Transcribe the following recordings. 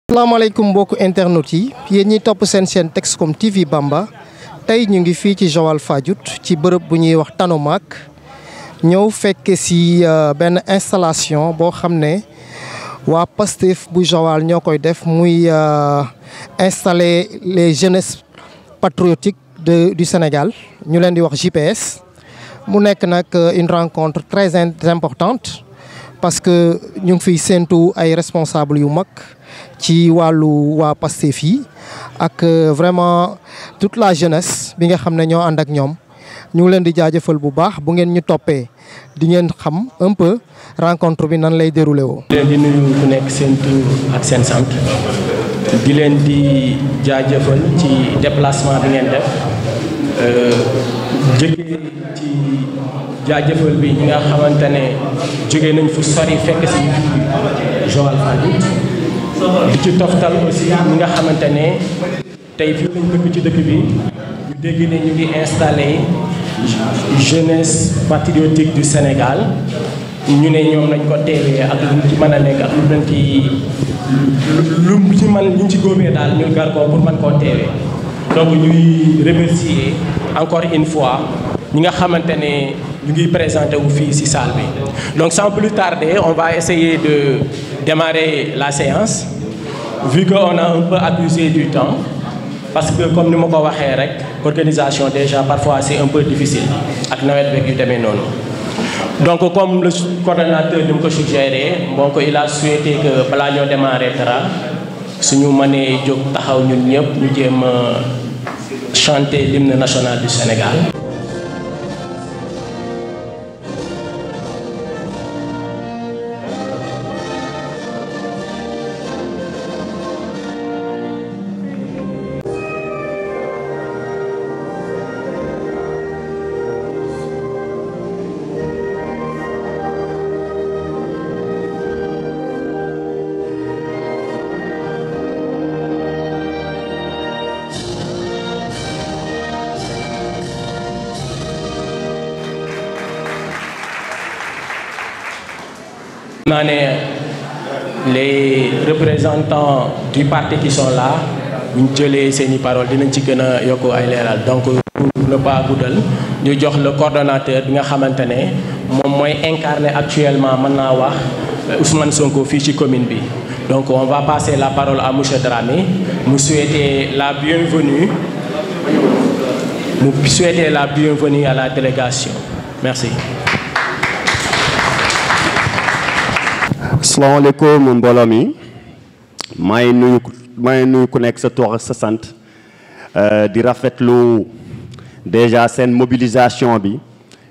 Assalamualaikum mbokku internet yi yéen ñi topp seen chaîne Texcom TV Bamba tey ñu ngi fii ci Joal Fadiouth ci bërëb bu ñuy wax Tanomak ñëw fekk si benn installation boo xam ne waa Pastef bu Joal ñoo koy def muy installer les jeunesses patriotiques du Sénégal ñu leen di wax JPS mu nekk nag une rencontre très importante parce que ñu ngi fiy séentu ay responsables yu mag ci wàllu waa Pastef yi ak vraiment toute la jeunesse bi nga xam ne ñoo ànd ak ñoom ñu ngi leen di jaajëfal bu baax bu ngeen ñu toppee di ngeen xam un peu rencontre bi nan lay déroulé woo. di leen di nuyu ku nekk seen tur ak seen sant di leen di jaajëfal ci déplacement bi ngeen def jógee ci jaajëfal bi ñi nga xamante ne jóge nañ fu sori fekk si Joal Fadiouth di ci toftal aussi ñi nga xamante ne tey fii lañ bëgg ci dëkk bi ñu dégg ne ñu ngi installé jeunesse patriotique du Sénégal ñu ne ñoom nañ ko teewee ak lu ci mën a nekk ak lu ci mën ñu ci góobee daal ñu gar ko pour mën koo teewee donc ñuy remercier encore une fois ñi nga xamante ne ñu ngi présenté wu fii ci salle bi. Donc sans plus tarder on va essayer de démarrer la séance vu qu'on a un peu abusé du temps parce que comme ni ma ko waxee rek organisation déjà parfois c'est un peu difficile ak nawet beeg yu demee noonu. Donc comme le coordonnateur ni mu ko suggéré donc il a souhaité que balaa ñoo démarrer dara suñu mënee jóg taxaw ñun ñëpp ñu jéem a chanter l'hymne national du Sénégal. Les représentants du parti qui sont là ñu jëlee seeni paroles dinañ ci gën a yokk ay leeral donc pour ne pas guddal ñu jox le coordonnateur bi nga xamante ne moom mooy incarné actuellement mën naa wax Ousmane Sonko fii ci commune bi. Donc on va passer la parole à monsieur Dramé mu souhaiter la bienvenue à la délégation. Merci. Asalaamaaleykum mbooloo mi maa ngi nuyu ku nekk sa tur ak sa sant di rafetlu déjà seen mobilisation bi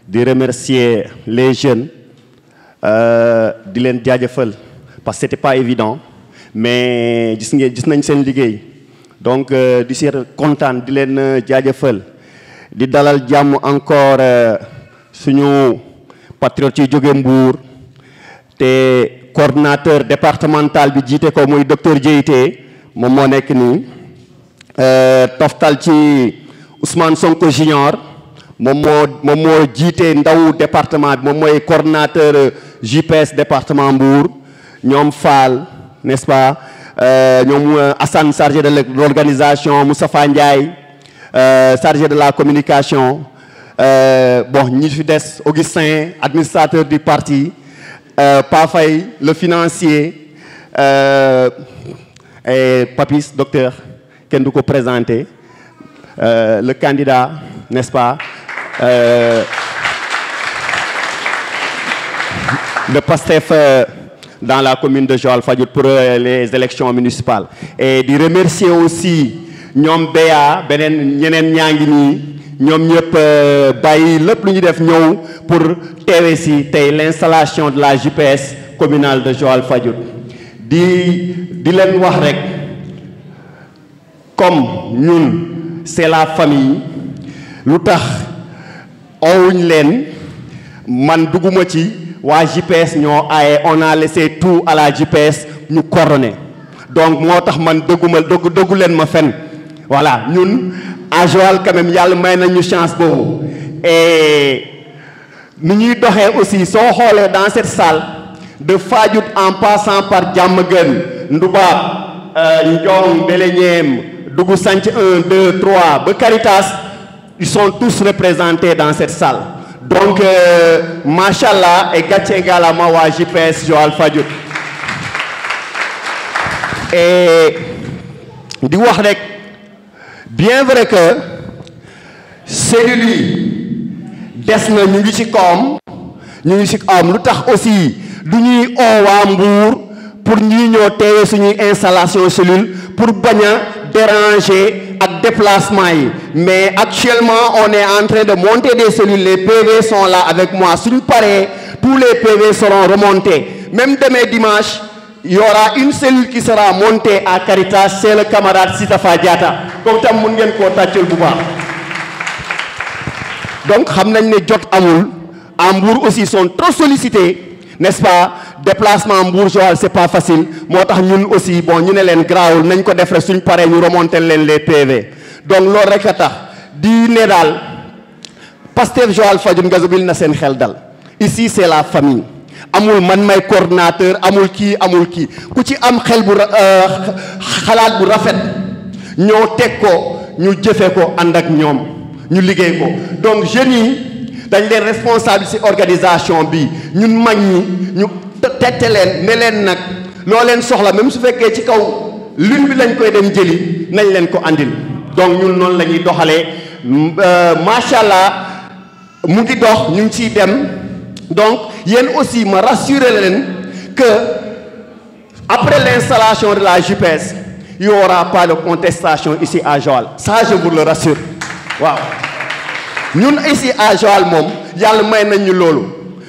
di remercier les jeunes di leen jaajëfal parce que c'était pas évident mais gis nañ seen liggéey donc di si kontaan di leen jaajëfal di dalal jàmm encore suñu patriotes yi jóge Mbour te coordinateur départemental bi jiite ko muy docteur Dieyté moom moo nekk nii toftal ci Ousmane Sonko Junior moom moo jiite ndaw département bi moom mooy coordinateur JPS département Mbour ñoom Fall n'est-ce pas ñoom Assane chargé de l'organisation Moustapha Ndiaye chargé de la communication bon ñi fi des Augustin administrateur du parti Pafay le financier et Papis docteur kenn du ko présenté le candidat n'est-ce pas de Pastef dans la commune de Joal Fadiouth pour les élections municipales et di remercier aussi ñoom Béa beneen ñeneen ñaa ngi nii ñoom ñëpp bàyyi lépp lu ñu def ñëw pour teewe si tey l'installation de la JPS communale de Joal Fadiouth di leen wax rek comme ñun c'est la famille lu tax owuñ leen man dugguma ci waa JPS ñoo aaye on a laissé tout à la JPS ñu coordonner donc moo tax man dëggu leen ma fen voilà ñun à Joal quand même yàlla may nañu chance boobu et ni ñuy doxee aussi soo xoolee dans cette salle de Fadiouth en passant par Diamaguène Ndouba Ndiong Beleñeem Dougou Sanc 1 2 3 ba Caritas ils sont tous représentés dans cette salle donc machallah et gàcce ngalaama waa JPS Joal Fadiouth et di wax rek bien vrai que cellules yi des na ñu ngi ci koom lu tax aussi du ñuy waa Mbour pour ñuy ñoo teewee suñuy installation cellule pour bañ a déranger ak déplacement yi mais actuellement on est en train de monter des cellules les PV sont là avec moi suñu paree tous les PV seront remontés même demain dimanche il y aura une cellule qui sera montée à Caritas c'est le camarade Sitafa Diatta comme tam mun ngeen koo tàccul bu baax donc xam nañ ne jot amul à Mbour aussi sont trop sollicités n'est-ce pas déplacement Mbour Joal c'est pas facile moo tax ñun aussi bon ñu ne leen grawul nañ ko def rek suñ paree ñu remonter leen les PV donc loolu rek a tax di ne daal Pastef Joal Fadiouth Ngazobil na seen xel dal ici c'est la famille amul man may coordinateur amul kii ku ci am xel bu xalaat bu rafet ñoo teg ko ñu jëfe ko ànd ak ñoom ñu liggéey ko donc jeunes yi dañ leen responsable ci organisation bi ñun mag ñi ñu tette leen ne leen nag loo leen soxla même su fekkee ci kaw lune bi lañ koy dem jëli nañ leen ko andil donc ñun noonu la ñuy doxalee macha allah mu ngi dox ñu ngi ciy dem donc yéen aussi ma rassurer leen que après l'installation de la JPS il y aura pas de contestation ici à Joal ça je vous le rassure waaw ñun ici à Joal moom yàlla may nañ ñu loolu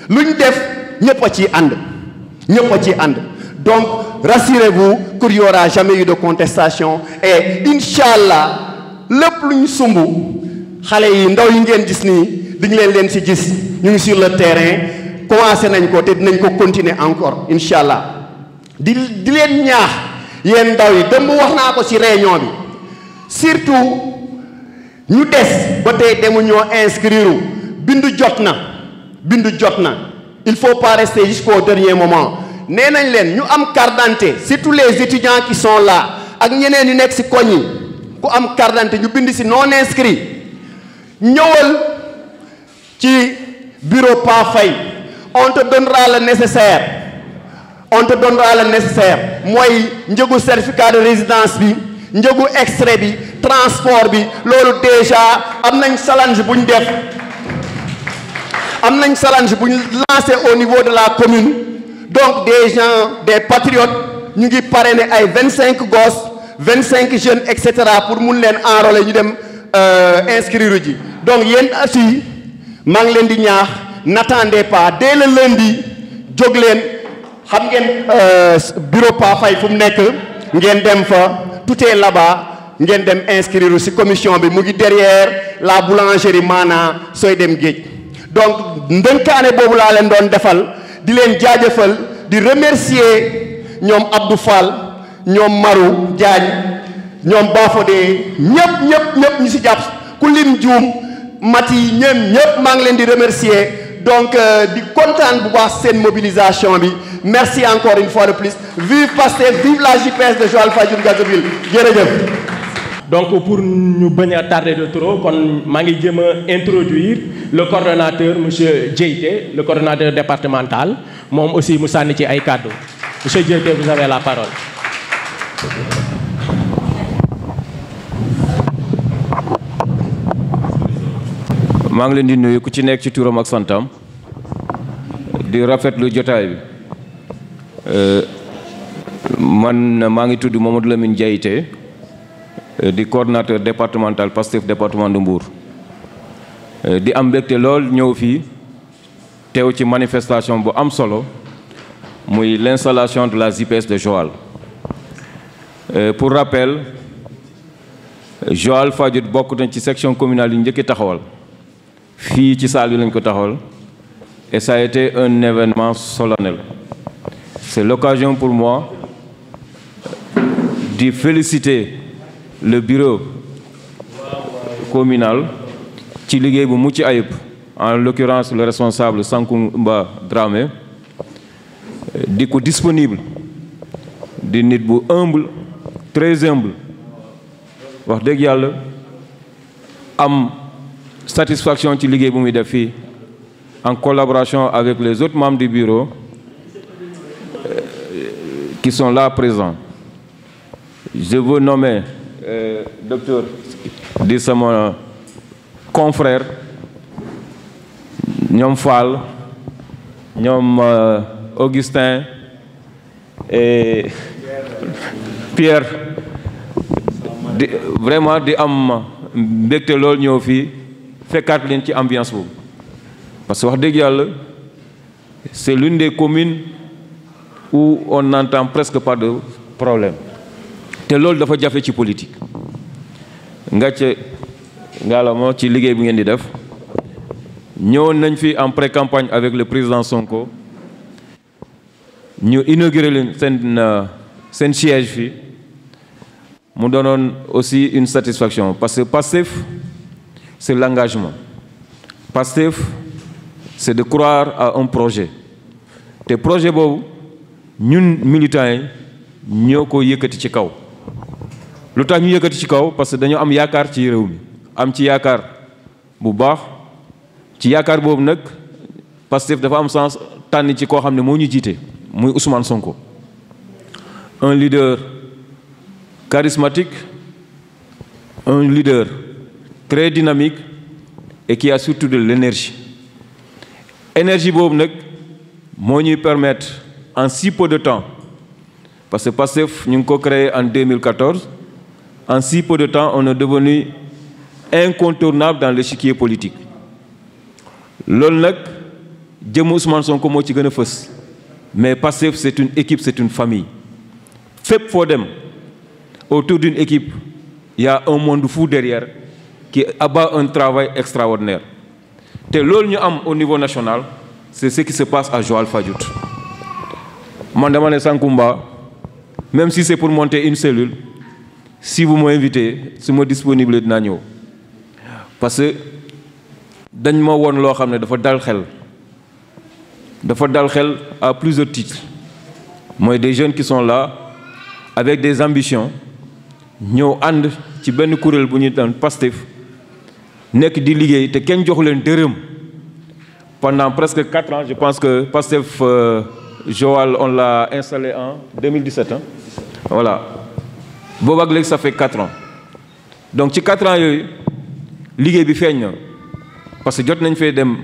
lu ñu def ñëpp a ciy ànd donc rassurez-vous qu'il y aura jamais eu de contestation et inch'Allah lépp lu ñu sumb xale yi ndaw yi ngeen gis nii di leen ci gis ñu ngi sur le terrain commencé nañ ko te dinañ ko continuer encore inch'Allah di leen ñaax yéen ndaw yi démb wax naa ko ci réunion bi surtout ñu des ba tey demu ñoo inscrire bindu jot na il faut pas rester jusqu'au dernier moment nee nañ leen ñu am carte d'identité surtout les étudiants qui sont là ak ñeneen ñu nekk ci koñ yi ku am carte d'identité ñu bind ci non inscrit ñëwal ci bureau Pa Faye on te donnera le nécessaire mooy njëgu certificat de résidence bi njëgu extrait bi transport bi loolu déjà am nañ challenge bu ñu def lancé au niveau de la commune donc des gens des patriotes ñu ngi parrainer ay 25 gosses 25 jeunes et cetera pour mun leen enrôler ñu dem inscrire ji donc yéen aussi maa ngi leen di ñaax n'attendez pas dès le lundi jóg leen xam ngeen bureau Pa Faye fu mu nekk ngeen dem fa tout est là-bas ngeen dem inscrire ci commission bi mu ngi derrière la boulangerie maana sooy dem géej donc ndënkaane boobu laa leen doon defal di leen jaajëfal di remercier ñoom Abdou Fall ñoom Marou Diagne ñoom Bafodé ñëpp ñu ci jàpp ku lim juum Mati ñëpp maa ngi leen di remercier donc di kontaan bu baax seen mobilisation bi merci encore une fois de plus vive Pastef vive la JPS de Joal Fadiouth Ngazobil jërëjëf. donc pour ñu bañ a tarder de trop kon maa ngi jéem a introduire le coordonnateur monsieur Dieyté le coordonnateur départemental moom aussi mu sànni ci ay kàddu monsieur Dieyté vous avez la parole. maa ngi leen di nuyu ku ci nekk ci turam ak santam di rafetlu jotaay bi man maa ngi tudd Mamadou Lamine Dieyté di coordonnateur départemental Pastef département de Mbour di am mbégte lool ñëw fii teew ci manifestation bu am solo muy l'installation de la JPS de Joal pour rappel Joal Fadiouth bokk na ci section communale yi njëkk taxawal fii ci salle bi lañ ko taxawal et ça a été un événement solennel. C'est l'occasion pour moi de féliciter le bureau communal ci liggéey bu mucc ayib en l'occurrence le responsable Sankumba Dramé di ko disponible di nit bu humble très humble wax dëgg yàlla am satisfaction ci liggéey bu muy def fii en collaboration avec les autres membres du bureau qui sont là présents. Je veux nommer docteur di sama confrère ñoom Fall ñoom Augustin et Pierre vraiment di am mbégte lool ñëw fii fekkaat leen ci ambiance boobu parce que wax dëgg yàlla c'est l'une des communes où on n'entend presque pas de problème te loolu dafa jafe ci politique nga ca ngaalama ci liggéey bi ngeen di def ñëwoon nañ fi en pré-campagne avec le président Sonko ñu inauguré leen seen siège fii mu doonoon aussi une satisfaction parce que Pastef c'est l'engagement. Pastef c'est de croire à un projet te projet boobu ñun militants yi ñoo ko yëkkati ci kaw lu tax ñu yëkkati ci kaw parce que dañoo am yaakaar ci réew mi am ci yaakaar bu baax ci yaakaar boobu nag Pastef dafa am sens tànn ci koo xam ne moo ñu jiite muy Ousmane Sonko un leader charismatique un leader très dynamique et qui a surtout de l'énergie énergie boobu nag moo ñuy permettre en si peu de temps parce que Pastef ñu ngi ko créé en 2014 en si peu de temps on est devenu incontournable dans l'échiquier politique loolu nag jëm Ousmane Sonko moo ci gën a fës mais Pastef c'est une équipe c'est une famille fépp foo dem autour d'une équipe il y a un monde fou derrière qui abat un travail extraordinaire te loolu ñu am au niveau national c'est ce qui se passe à Joal-Fadiouth man dama ne Sankumba même si c'est pour monter une cellule si vous m'invitez su ma disponible dinaa ñëw parce que dañ ma woon loo xam ne dafa dal xel à plusieurs titres mooy des jeunes qui sont là avec des ambitions ñëw ànd ci benn kuréel bu ñuy daan Pastef nekk di liggéey te kenn joxu leen dërëm pendant presque 4 ans je pense que Pastef Joal on l'a installé en 2017 hein? Voilà boobu ak léegi ça fait 4 ans donc ci 4 ans yooyu liggéey bi feeñ na parce que jot nañ fee dem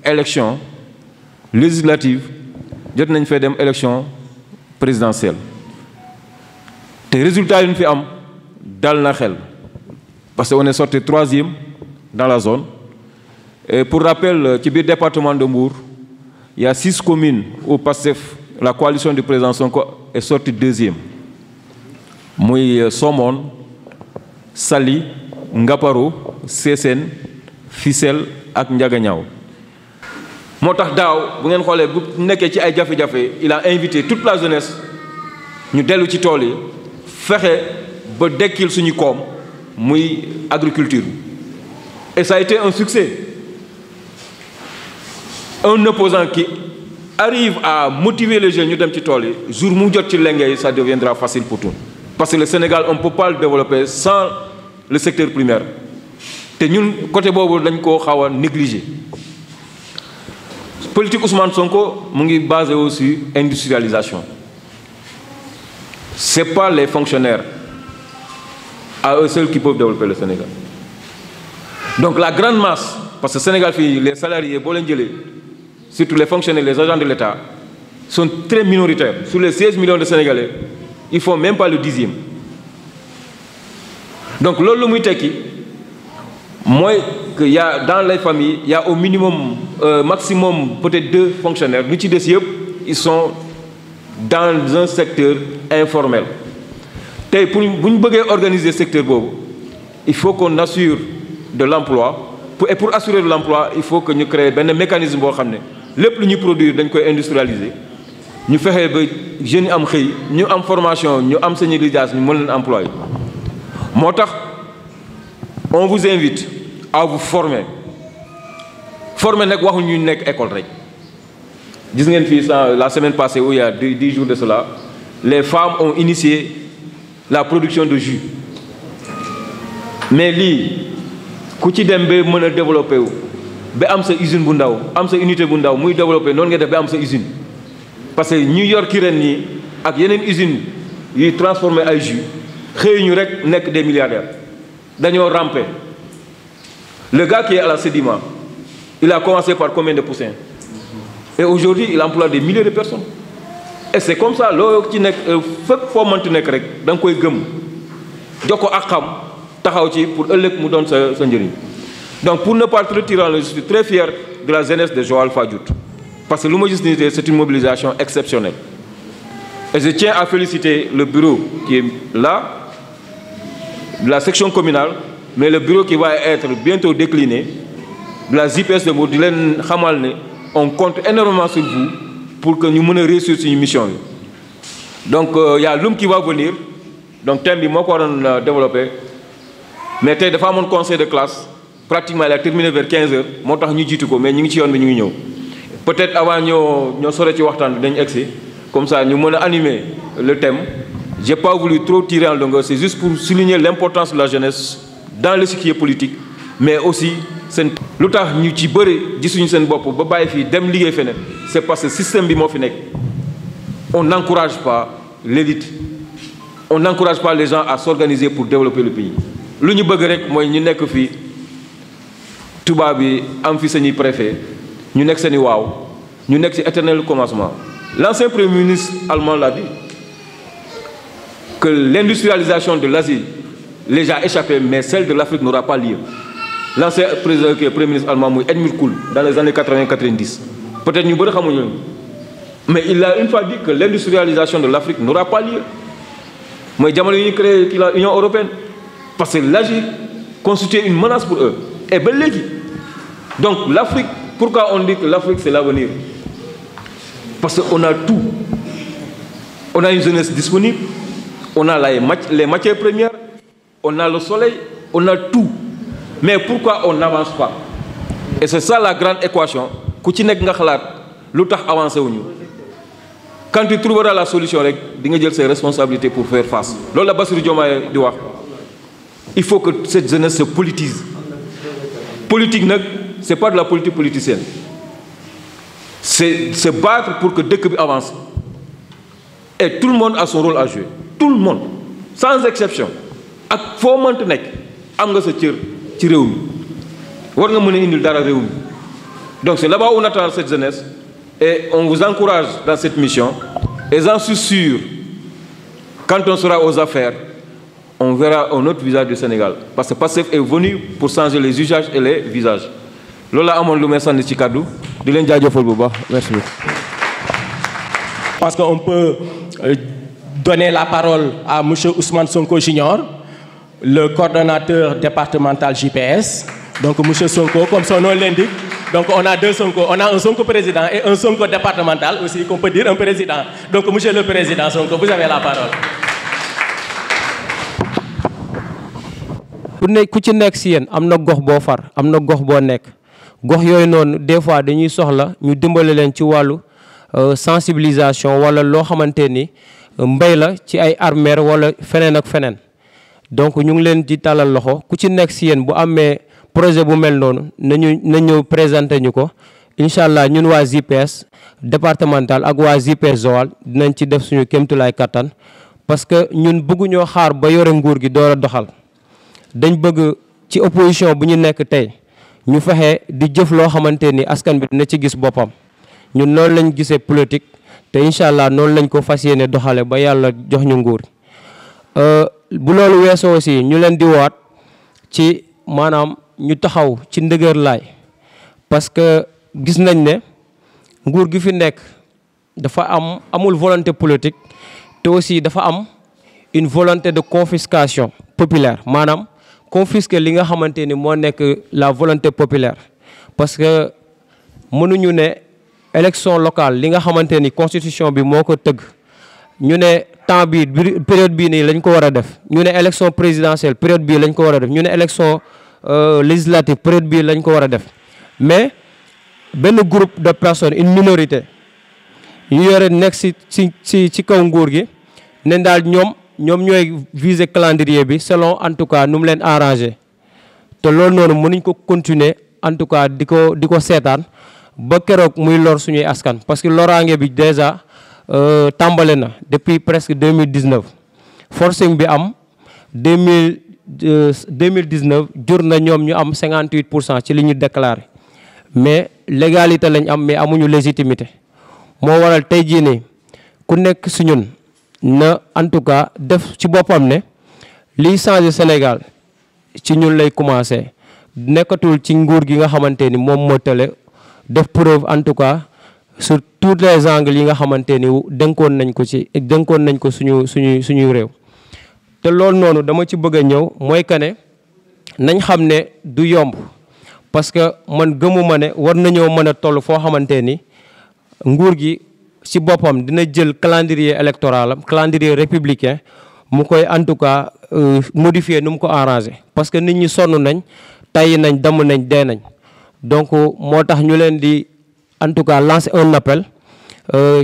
élection législative jot nañ fee dem élection présidentielle te résultat yi ñu fi am dal na xel parce que on est sorti 3e dans la zone et pour rappel ci biir département de Mbour il y a 6 communes où Pastef la coalition du président Sonko est sortie 2e muy Somone Saly Ngaparou Sessène Fissel ak Ndiaganiao moo tax daaw bu ngeen xoolee bu nekkee ci ay jafe-jafe il a invité toute la jeunesse ñu dellu ci tool yi fexe ba dekkil suñu koom muy agriculture et ça a été un succès un opposant qui arrive à motiver les jeunes ñu dem ci tool yi jour mu jot ci lenge yi ça deviendra facile pour tout parce que le Sénégal on ne peut pas le développer sans le secteur primaire te ñun côté boobu dañ koo xaw a négliger politique Ousmane Sonko mu ngi basé aussi industrialisation c'est pas les fonctionnaires à eux seuls qui peuvent développer le Sénégal donc la grande masse parce que Sénégal fii les salariés boo leen jëlee surtout les fonctionnaires les agents de l'État sont très minoritaires sur les 16 millions de Sénégalais ils font même pas le 10e donc loolu lu muy tekki mooy que y a dans les familles il y a au minimum maximum peut-être 2 fonctionnaires lu ci des yëpp ils sont dans un secteur informel tey pour bu ñu bëggee organiser secteur boobu il faut qu'on assure de l'emploi et pour assurer de l'emploi il faut que ñu créer benn mécanisme boo xam ne lépp lu ñuy produire dañ koy industrialiser ñu fexe ba jeunes yi am xëy ñu am formation ñu am seen lijaas ñu mën leen employer moo tax on vous invite à vous former nag waxu ñu nekk école rek gis ngeen fii la semaine passée où il y a 10 jours de cela les femmes ont initié la production de jus mais lii ku ci dem ba mën a développé wu ba am sa usine bu ndaw am sa unité bu ndaw muy développé noonu nga def ba am sa usine parce que ñu yor Kirène nii ak yeneen usine yuy transformé ay jus xëy ñu rek nekk des milliardaires dañoo ramper. Le gars qui est à la Sedima, il a commencé par combien de poussins? Et aujourd'hui, il emploie des milliers de personnes. Et c'est comme ça, loo ci nekk fépp foo mënti nekk rek da nga koy gëm jox ko ak xam taxaw ci pour ëllëg mu doon sa njëriñ. Donc pour ne pas être tyran, je suis très fier de la jeunesse de Joal-Fadiouth. Parce que lu ma gis nii c'est une mobilisation exceptionnelle. Et je tiens à féliciter le bureau qui est là, de la section communale, mais le bureau qui va être bientôt décliné, de la JPS de Mbour, di leen xamal ne on compte énormément sur vous pour que ñu mën a réussir suñu mission bi. Donc y a Loum qui va venir, donc thème bi moo ko waroon développé, mais tey dafa amoon conseil de classe, pratiquement il a terminé vers 15 heures, moo tax ñu jiitu ko mais ñu ngi ci yoon bi ñu ngi ñëw. Peut-être avant ñoo sore ci waxtaan bi dañu egsi, comme ça ñu mën a animer le thème. J'ai pas voulu trop tirer en longueur, c'est juste pour souligner l'importance de la jeunesse dans l'échiquier politique, mais aussi seen lu tax ñu ci bëri gisuñu seen bopp ba bàyyi fii dem liggéey feneen, c'est parce que système bi moo fi nekk. On n'encourage pas l'élite, on n'encourage pas les gens à s'organiser pour développer le pays. Lu ñu bëgg rek mooy ñu nekk fii tubaab bi am fi seeni préfet, ñu nekk seeni waaw, ñu nekk ci éternel commencement. L'ancien premier ministre allemand l'a dit, que l'industrialisation de l'Asie les a échappé, mais celle de l'Afrique n'aura pas lieu. L'ancien premier ministre allemand, Helmut Kohl, dans les années 80-90. Peut-être nous ne savons pas. Mais il a une fois dit que l'industrialisation de l'Afrique n'aura pas lieu. Mais il a créé l'Union européenne. Parce que l'Asie constituait une menace pour eux. Et bien, donc l'Afrique, pourquoi on dit que l'Afrique c'est l'avenir? Parce qu'on a tout. On a une jeunesse disponible, on a les matières premières, on a le soleil, on a tout. Mais pourquoi on n'avance pas? Et c'est ça la grande équation. Quand tu trouveras la solution, tu vas prendre ses responsabilités pour faire face. Il faut que cette jeunesse se politise. Politique, ce n'est pas de la politique politicienne. C'est se battre pour que dès que avance. Et tout le monde a son rôle à jouer. Tout le monde, sans exception. Il faut maintenir. Donc c'est là-bas où on attend cette jeunesse. Et on vous encourage dans cette mission. Et j'en suis sûr, quand on sera aux affaires, on verra un autre visage du Sénégal. Parce que PASTEF est venu pour changer les usages et les visages. Lola amon lu messane ci kaddu di len jajeufal bu baax. Merci beaucoup. Parce qu'on peut donner la parole à M. Ousmane Sonko Junior, le coordonnateur départemental JPS. Donc M. Sonko, comme son nom l'indique, donc on a deux Sonko. On a un Sonko président et un Sonko départemental aussi, qu'on peut dire un président. Donc Monsieur le Président Sonko, vous avez la parole. ku ci nekk si yéen am na gox boo far am na gox boo nekk gox yooyu noonu des fois dañuy soxla ñu dimbale leen ci wàllu sensibilisation wala loo xamante ni mbay la ci ay armère wala feneen ak feneen donc ñu ngi leen di talal loxo ku ci nekk si yéen bu amee projet bu mel noonu nañu présenté ñu ko incha allah ñun waa JPS départemental ak waa JPS Joal dinañ ci def suñu kéemtulaay kattan parce que ñun bëgguñoo xaar ba yore nguur gi door a doxal. dañ bëgg ci opposition bu ñu nekk tey ñu fexe di jëf loo xamante ni askan bi dina ci gis boppam ñun noonu lañ gisee politique te incha allah noonu lañ ko fas yéene doxale ba yàlla jox ñu nguur bu loolu weesoo aussi ñu leen di waat ci maanaam ñu taxaw ci ndëgër laay parce que gis nañ ne nguur gi fi nekk dafa amul volonté politique te aussi dafa am une volonté de confiscation populaire maanaam confisquer li nga xamante ni moo nekk la volonté populaire parce que mënuñu ne élection locale li nga xamante ni constitution bi moo ko tëgg ñu ne temps bi période bii nii lañ ko war a def ñu ne élection présidentielle période bii lañ ko war a def ñu ne élection législative période bii lañ ko war a def mais benn groupe de personnes une minorité ñu yore nekk ci kaw nguur gi ne daal ñoom ñoom ñooy viser calendrier bi selon en tout cas nu mu leen arrangé te loolu noonu mënuñ ko continuer en tout cas di ko seetaan ba keroog muy lor suñuy askan parce que loraange bi déjà tàmbale na depuis presque 2019 forcing bi am 2019 jur na ñoom ñu am 58% ci li ñu déclaré mais légalité lañ am mais amuñu légitimité moo waral tey jii nii ku nekk si ñun na en tout cas def ci boppam ne liy changer Sénégal ci ñun lay commencer nekkatul ci nguur gi nga xamante ni moom moo tële def preuve en tout cas sur tous les angles yi nga xamante ni dénkoon nañ ko suñu réew te loolu noonu dama ci bëgg a ñëw mooy que ne nañ xam ne du yomb parce que man gëmuma ne war nañoo mën a toll foo xamante ni nguur gi ci boppam dina jël calendrier électoral am calendrier républicain mu koy en tout cas modifier nu mu ko arrangé parce que nit ñi sonn nañ tayyi nañ damm nañ dee nañ donc moo tax ñu leen di en tout cas lancer un appel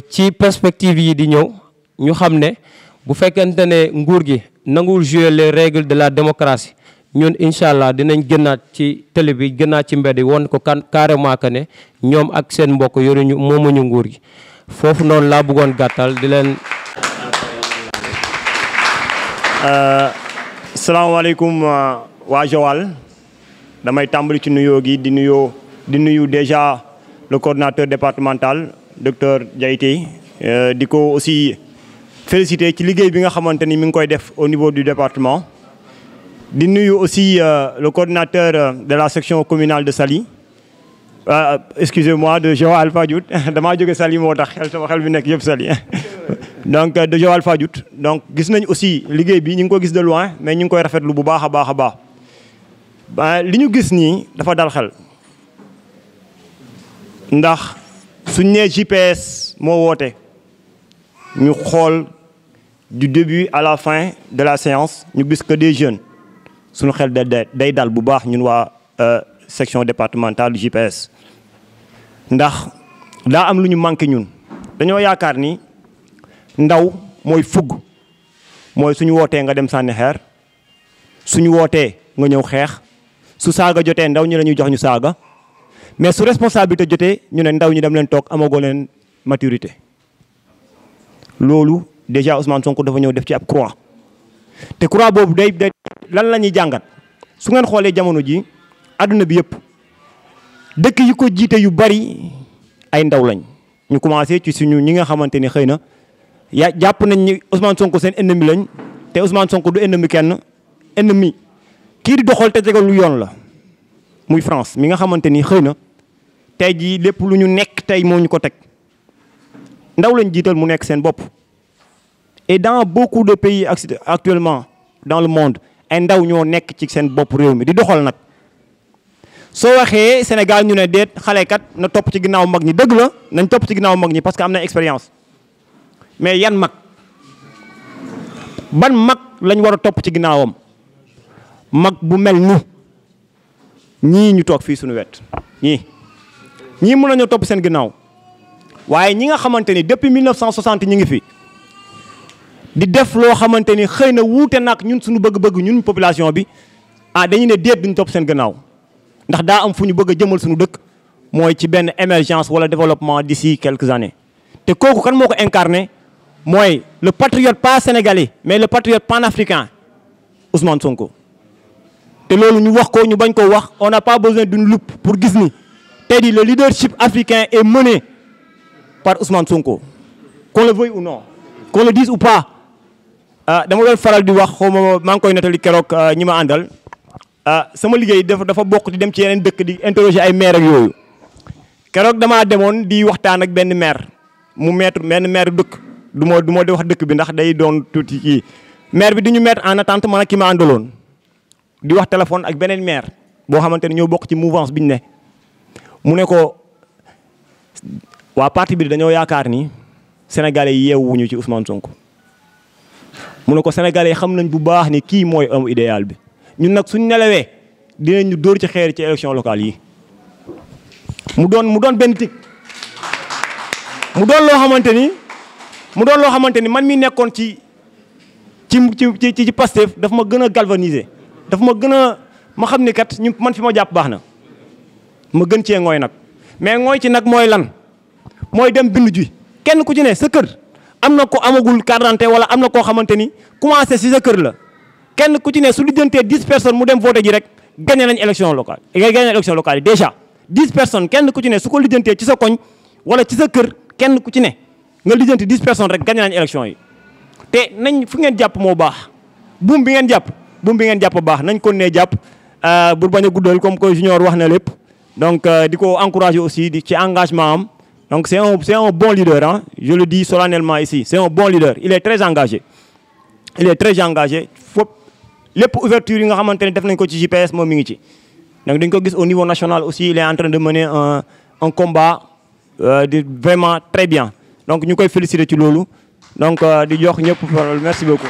ci perspective yi di ñëw ñu xam ne bu fekkente ne nguur gi nanguwul jouer les règles de la démocratie ñun incha allah dinañ gënaat ci télé bi gënaat ci mbedd yi woon ko carrément que ne ñoom ak seen mbokk yoruñu moomuñu nguur gi foofu noonu laa bëggoon gàttal di leen. salaamaaleykum waa Joal damay tàmbali ci nuyoo gi di nuyu déjà le coordinateur départemental docteur Diaité di ko aussi féliciter ci liggéey bi nga xamante ni mi ngi koy def au niveau du département. di nuyu aussi le coordinateur de la section communale de Saly excusez-moi de Joal Fadiouth damaa jóge Saly moo tax sama xel bi nekk yëpp Saly donc de Joal Fadiouth donc gis nañ aussi liggéey bi ñu ngi ko gis de loin mais ñu ngi koy rafetlu bu baax a baax a baax li ñu gis nii dafa dal xel ndax suñ nee GPS moo woote ñu xool du début à la fin de la séance ñu gis que des jeunes suñu xel day dal bu baax ñun waa section départementale GPS ndax daa am lu ñu manqué ñun dañoo yaakaar ni ndaw mooy fugg mooy suñu wootee nga dem sànni xeer suñu wootee nga ñëw xeex su saaga jotee ndaw ñi la ñuy jox ñu saaga mais su responsabilité jotee ñu ne ndaw ñi dem leen toog amagoo leen maturité loolu déjà Ousmane Sonko dafa ñëw def ci ab croix te croix boobu day lan la ñuy jàngat su ngeen xoolee jamono ji àdduna bi yëpp dëkk yi ko jiite yu bari ay ndaw lañ ñu commencé ci suñu ñi nga xamante ni xëy na jàpp nañ ni Ousmane Sonko seen ennemi lañ te Ousmane Sonko du ennemi kenn ennemi kii di doxal te tegal lu yoon la muy France mi nga xamante ni xëy na tey jii lépp lu ñu nekk tey moo ñu ko teg ndaw lañ jiital mu nekk seen bopp. Et dans beaucoup de pays actuellement dans le monde ay ndaw ñoo nekk ci seen bopp réew mi di doxal nag soo waxee Sénégal ñu ne déet xale kat na topp ci ginnaaw mag ñi dëgg la nañ topp ci ginnaaw mag ñi parce que am na expérience mais yan mag ban mag lañ war a topp ci ginnaawam mag bu mel nu ñii ñu toog fii suñu wet ñii mën nañoo topp seen ginnaaw waaye ñi nga xamante ni depuis 1960 ñi ngi fi. di def loo xamante ni xëy na wuute nag ñun suñu bëgg-bëgg ñun population bi dañu ne déet duñ topp seen gannaaw ndax daa am fu ñu bëgg a jëmal suñu dëkk mooy ci benn émergence wala développement d'ici quelques années. te kooku kan moo ko incarné mooy le patriote pas sénégalais mais le patriote panafricain Ousmane Sonko. te loolu ñu wax ko ñu bañ ko wax on n'a pas besoin d'une loupe pour gis ni tey di le leadership africain est mené par Ousmane Sonko qu'on le veuille ou non qu'on le dise ou pas. dama doon faral di wax xaw ma maa ngi koy nettali keroog ñi ma àndal sama liggéey dafa bokk di dem ci yeneen dëkk di interroger ay maire ak yooyu keroog damaa demoon di waxtaan ak benn maire benn maire dëkk du ma di wax dëkk bi ndax day doon tuuti kii maire bi di ñu mettre en attente man ak ki ma àndaloon di wax téléphone ak beneen maire boo xamante ne ñoo bokk ci mouvance bi ñu ne mu ne ko waa parti bi dañoo yaakaar ni sénégalais yi yeewuñu ci Ousmane Sonko. mu ne ko sénégalais yi xam nañ bu baax ni kii mooy homme idéal bi ñun nag suñ nelawee dinañ ñu dóor ci xeer ci élection locale yi mu doon benn tig mu doon loo xamante ni man mi nekkoon ci ci Pastef daf ma gën a galvaniser daf ma gën a ma xam ni kat ñu man fi ma jàpp baax na ma gën cee ngooy nag mais ngooy ci nag mooy lan mooy dem bindu ji kenn ku ci ne sa kër am na ko amagul carte d'identité wala am na koo xamante ni commencé si sa kër la kenn ku ci ne su lijjantee 10 personnes mu dem voté ji rek gagné nañ élection locale yi déjà 10 personnes kenn ku ci ne su ko lijjantee ci sa koñ wala ci sa kër kenn ku ci ne nga lijjanti 10 personnes rek gagné nañ élection yi te nañ fu ngeen jàpp moo baax buum bi ngeen jàpp baax nañ ko nee jàpp bu bañ a guddal comme que Junior wax na lépp donc di ko encourager aussi di ci engagement am donc c'est un bon leader hein je le dis solennellement ici c'est un bon leader il est très engagé fop lépp ouverture yi nga xamante ne def nañ ko ci JPS moom mi ngi ci donc dañ ko gis au niveau national aussi il est en train de mener un combat vraiment très bien donc ñu koy féliciter ci loolu donc di jox ñëpp merci beaucoup